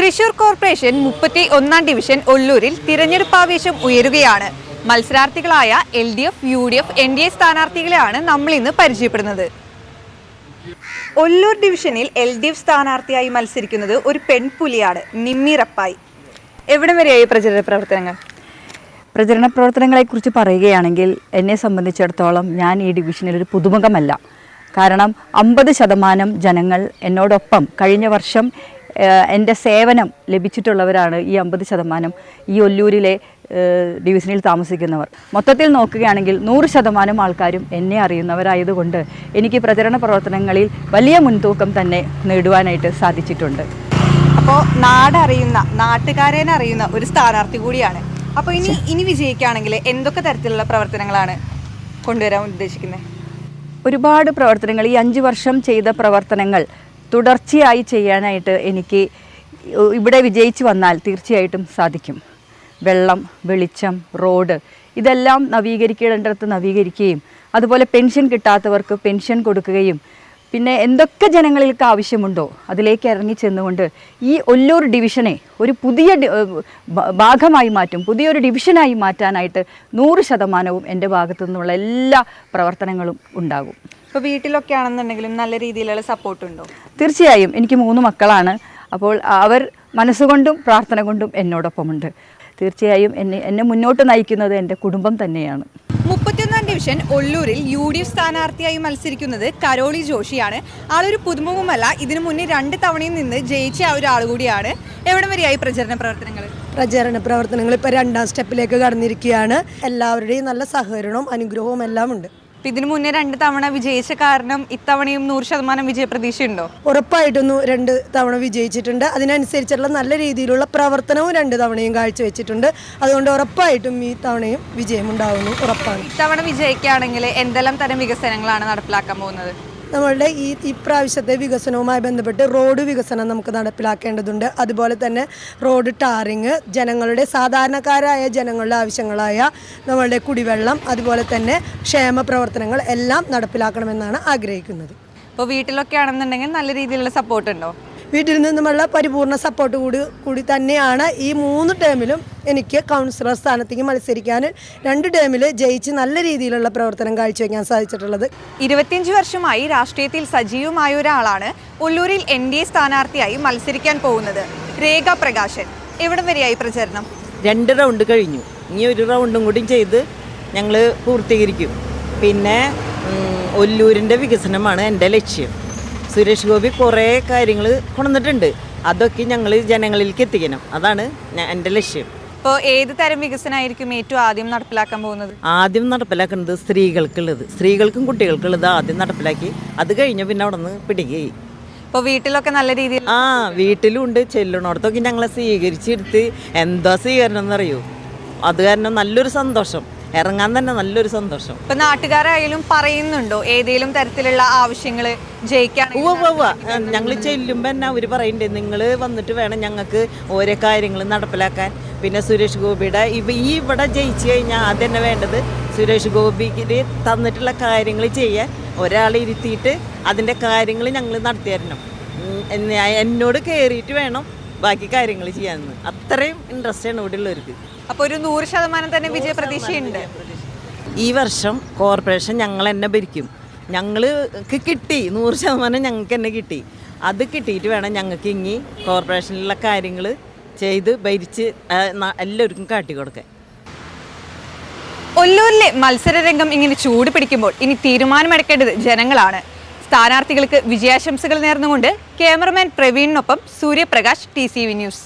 Thrissur corporation 31ാം division ഒല്ലൂരിൽ തിരഞ്ഞെടുപ്പാവേശം ഉയരുകയാണ്. മത്സരാർത്ഥികളായ LDF, UDF, NDA സ്ഥാനാർത്ഥികളെയാണ് നമ്മൾ ഇന്ന് പരിചയപ്പെടുന്നത്. ഒല്ലൂർ ഡിവിഷനിൽ LDF സ്ഥാനാർത്ഥിയായി മത്സരിക്കുന്നത് ഒരു പെൺപുലിയാണ്, നിമ്മി റപ്പായി. എവിടം വരെയായി പ്രചരണ പ്രവർത്തനങ്ങൾ? പ്രചരണ പ്രവർത്തനങ്ങളെക്കുറിച്ച് പറയുകയാണെങ്കിൽ എന്നെ സംബന്ധിച്ചിടത്തോളം ഞാൻ ഈ ഡിവിഷനിൽ ഒരു പുതുമുഖമല്ല. കാരണം 50% ജനങ്ങൾ എന്നോടൊപ്പം കഴിഞ്ഞ വർഷം എൻ്റെ സേവനം ലഭിച്ചിട്ടുള്ളവരാണ്. ഈ 50% ഈ ഒല്ലൂരിലെ ഡിവിഷനിൽ താമസിക്കുന്നവർ. മൊത്തത്തിൽ നോക്കുകയാണെങ്കിൽ 100% ആൾക്കാരും എന്നെ അറിയുന്നവരായതുകൊണ്ട് എനിക്ക് പ്രചരണ പ്രവർത്തനങ്ങളിൽ വലിയ മുൻതൂക്കം തന്നെ നേടുവാനായിട്ട് സാധിച്ചിട്ടുണ്ട്. അപ്പോൾ നാട്ടുകാരെ അറിയുന്ന ഒരു സ്ഥാനാർത്ഥി കൂടിയാണ്. അപ്പോൾ ഇനി വിജയിക്കുകയാണെങ്കിൽ എന്തൊക്കെ തരത്തിലുള്ള പ്രവർത്തനങ്ങളാണ് കൊണ്ടുവരാൻ ഉദ്ദേശിക്കുന്നത്? ഒരുപാട് പ്രവർത്തനങ്ങൾ, ഈ 5 വർഷം ചെയ്ത പ്രവർത്തനങ്ങൾ തുടർച്ചയായി ചെയ്യാനായിട്ട് എനിക്ക് ഇവിടെ വിജയിച്ചു വന്നാൽ തീർച്ചയായിട്ടും സാധിക്കും. വെള്ളം, വെളിച്ചം, റോഡ് ഇതെല്ലാം നവീകരിക്കേണ്ടടുത്ത് നവീകരിക്കുകയും അതുപോലെ പെൻഷൻ കിട്ടാത്തവർക്ക് പെൻഷൻ കൊടുക്കുകയും പിന്നെ എന്തൊക്കെ ജനങ്ങൾക്ക് ആവശ്യമുണ്ടോ അതിലേക്ക് ഇറങ്ങി ചെന്നുകൊണ്ട് ഈ ഒല്ലൂർ ഡിവിഷനെ ഒരു പുതിയ ഭാഗമായി മാറ്റും, പുതിയൊരു ഡിവിഷനായി മാറ്റാനായിട്ട് 100% എൻ്റെ ഭാഗത്തു നിന്നുള്ള എല്ലാ പ്രവർത്തനങ്ങളും ഉണ്ടാകും. ഇപ്പോൾ വീട്ടിലൊക്കെ ആണെന്നുണ്ടെങ്കിലും നല്ല രീതിയിലുള്ള സപ്പോർട്ട് ഉണ്ടോ? തീർച്ചയായും. എനിക്ക് 3 മക്കളാണ്. അപ്പോൾ അവർ മനസ്സുകൊണ്ടും പ്രാർത്ഥന കൊണ്ടും എന്നോടൊപ്പമുണ്ട്. തീർച്ചയായും എന്നെ മുന്നോട്ട് നയിക്കുന്നത് എൻ്റെ കുടുംബം തന്നെയാണ്. 31ാം ഡിവിഷൻ ഒല്ലൂരിൽ UDF സ്ഥാനാർത്ഥിയായി മത്സരിക്കുന്നത് കരോളി ജോഷിയാണ്. ആളൊരു പുതുമുഖമല്ല, ഇതിനു മുന്നേ 2 തവണയും നിന്ന് ജയിച്ച ആ ഒരാൾ കൂടിയാണ്. എവിടം വരെയായി പ്രചരണ പ്രവർത്തനങ്ങൾ? ഇപ്പോൾ 2ാം സ്റ്റെപ്പിലേക്ക് കടന്നിരിക്കുകയാണ്. എല്ലാവരുടെയും നല്ല സഹകരണവും അനുഗ്രഹവും എല്ലാം ഉണ്ട്. ഇതിനു മുന്നേ 2 തവണ വിജയിച്ച കാരണം ഇത്തവണയും 100% വിജയ പ്രതീക്ഷയുണ്ടോ? ഉറപ്പായിട്ടും 2 തവണ വിജയിച്ചിട്ടുണ്ട്. അതിനനുസരിച്ചുള്ള നല്ല രീതിയിലുള്ള പ്രവർത്തനവും 2 തവണയും കാഴ്ചവെച്ചിട്ടുണ്ട്. അതുകൊണ്ട് ഉറപ്പായിട്ടും ഈ തവണയും വിജയം ഉണ്ടാവുന്നു, ഉറപ്പാണ്. ഇത്തവണ വിജയിക്കുകയാണെങ്കിൽ എന്തെല്ലാം തരം വികസനങ്ങളാണ് നടപ്പിലാക്കാൻ പോകുന്നത്? നമ്മളുടെ ഈ പ്രാവശ്യത്തെ വികസനവുമായി ബന്ധപ്പെട്ട് റോഡ് വികസനം നമുക്ക് നടപ്പിലാക്കേണ്ടതുണ്ട്. അതുപോലെ തന്നെ റോഡ് ടാറിങ്, സാധാരണക്കാരായ ജനങ്ങളുടെ ആവശ്യങ്ങളായ നമ്മളുടെ കുടിവെള്ളം, അതുപോലെ തന്നെ ക്ഷേമ പ്രവർത്തനങ്ങൾ എല്ലാം നടപ്പിലാക്കണമെന്നാണ് ആഗ്രഹിക്കുന്നത്. ഇപ്പോൾ വീട്ടിലൊക്കെ ആണെന്നുണ്ടെങ്കിൽ നല്ല രീതിയിലുള്ള സപ്പോർട്ട് ഉണ്ടോ? വീട്ടിൽ നിന്നുമുള്ള പരിപൂർണ സപ്പോർട്ട് കൂടി തന്നെയാണ് ഈ 3 ടേമിലും എനിക്ക് കൗൺസിലർ സ്ഥാനത്തേക്ക് മത്സരിക്കാൻ 2 ടേമിൽ ജയിച്ച് നല്ല രീതിയിലുള്ള പ്രവർത്തനം കാഴ്ചവെക്കാൻ സാധിച്ചിട്ടുള്ളത്. 25 വർഷമായി രാഷ്ട്രീയത്തിൽ സജീവമായ ഒരാളാണ് ഒല്ലൂരിൽ NDA സ്ഥാനാർത്ഥിയായി മത്സരിക്കാൻ പോകുന്നത്. രേഖ പ്രകാശൻ, എവിടം വരെയായി പ്രചരണം? 2 റൗണ്ട് കഴിഞ്ഞു. ഇനി ഒരു റൗണ്ടും കൂടി ചെയ്ത് ഞങ്ങൾ പൂർത്തീകരിക്കും. പിന്നെ ഒല്ലൂരിൻ്റെ വികസനമാണ് എൻ്റെ ലക്ഷ്യം. സുരേഷ് ഗോപി കുറേ കാര്യങ്ങൾ കൊണ്ടുവന്നിട്ടുണ്ട്, അതൊക്കെ ഞങ്ങൾ ജനങ്ങളിലേക്ക് എത്തിക്കണം. അതാണ് എൻ്റെ ലക്ഷ്യം. ഇപ്പോൾ ഏത് തരം വികസനമായിരിക്കും ഏറ്റവും ആദ്യം നടപ്പിലാക്കാൻ പോകുന്നത്? ആദ്യം നടപ്പിലാക്കുന്നത് സ്ത്രീകൾക്കും കുട്ടികൾക്കുള്ളത് ആദ്യം നടപ്പിലാക്കി, അത് കഴിഞ്ഞ് പിന്നെ അവിടെ നിന്ന് പിടിക്കുകയും. ഇപ്പോൾ വീട്ടിലൊക്കെ നല്ല രീതിയിൽ വീട്ടിലും ഉണ്ട്. ചെല്ലുന്നിടത്തൊക്കെ ഞങ്ങളെ സ്വീകരിച്ചെടുത്ത് എന്താ സ്വീകരണം എന്നറിയൂ. അത് കാരണം നല്ലൊരു സന്തോഷം, ഇറങ്ങാൻ തന്നെ നല്ലൊരു സന്തോഷം. ഇപ്പൊ നാട്ടുകാരായാലും പറയുന്നുണ്ടോ ഏതെങ്കിലും തരത്തിലുള്ള ആവശ്യങ്ങൾ ജയിക്കാൻ? ഞങ്ങൾ ചെല്ലുമ്പോൾ തന്നെ അവർ പറയുന്നുണ്ട്, നിങ്ങൾ വന്നിട്ട് വേണം ഞങ്ങൾക്ക് ഓരോ കാര്യങ്ങൾ നടപ്പിലാക്കാൻ. പിന്നെ സുരേഷ് ഗോപിയുടെ ഇവിടെ ജയിച്ചു കഴിഞ്ഞാൽ ആദ്യം തന്നെ വേണ്ടത് സുരേഷ് ഗോപിക്ക് തന്നിട്ടുള്ള കാര്യങ്ങൾ ചെയ്യാൻ ഒരാളെ ഇരുത്തിയിട്ട് അതിൻ്റെ കാര്യങ്ങൾ ഞങ്ങൾ നടത്തി തരണം. എന്നോട് കയറിയിട്ട് വേണം ബാക്കി കാര്യങ്ങൾ ചെയ്യാമെന്ന്. അത്രയും ഇൻട്രസ്റ്റ് ആണ് ഇവിടെ ഉള്ളവർക്ക്. അപ്പോൾ ഒരു 100% തന്നെ വിജയ പ്രതീക്ഷയുണ്ട്. ഈ വർഷം കോർപ്പറേഷൻ ഞങ്ങൾ തന്നെ ഭരിക്കും. ഞങ്ങൾക്ക് കിട്ടി 100% ഞങ്ങൾക്ക് തന്നെ കിട്ടി. അത് കിട്ടിയിട്ട് വേണം ഞങ്ങൾക്ക് ഇനി കോർപ്പറേഷനിലുള്ള കാര്യങ്ങൾ ചെയ്ത് ഭരിച്ച് എല്ലാവർക്കും കാട്ടിക്കൊടുക്കാൻ. ഒല്ലൂരിലെ മത്സരരംഗം ഇങ്ങനെ ചൂട് പിടിക്കുമ്പോൾ ഇനി തീരുമാനമെടുക്കേണ്ടത് ജനങ്ങളാണ്. സ്ഥാനാർത്ഥികൾക്ക് വിജയാശംസകൾ നേർന്നുകൊണ്ട് ക്യാമറമാൻ പ്രവീണിനൊപ്പം സൂര്യപ്രകാശ്, TCV ന്യൂസ്.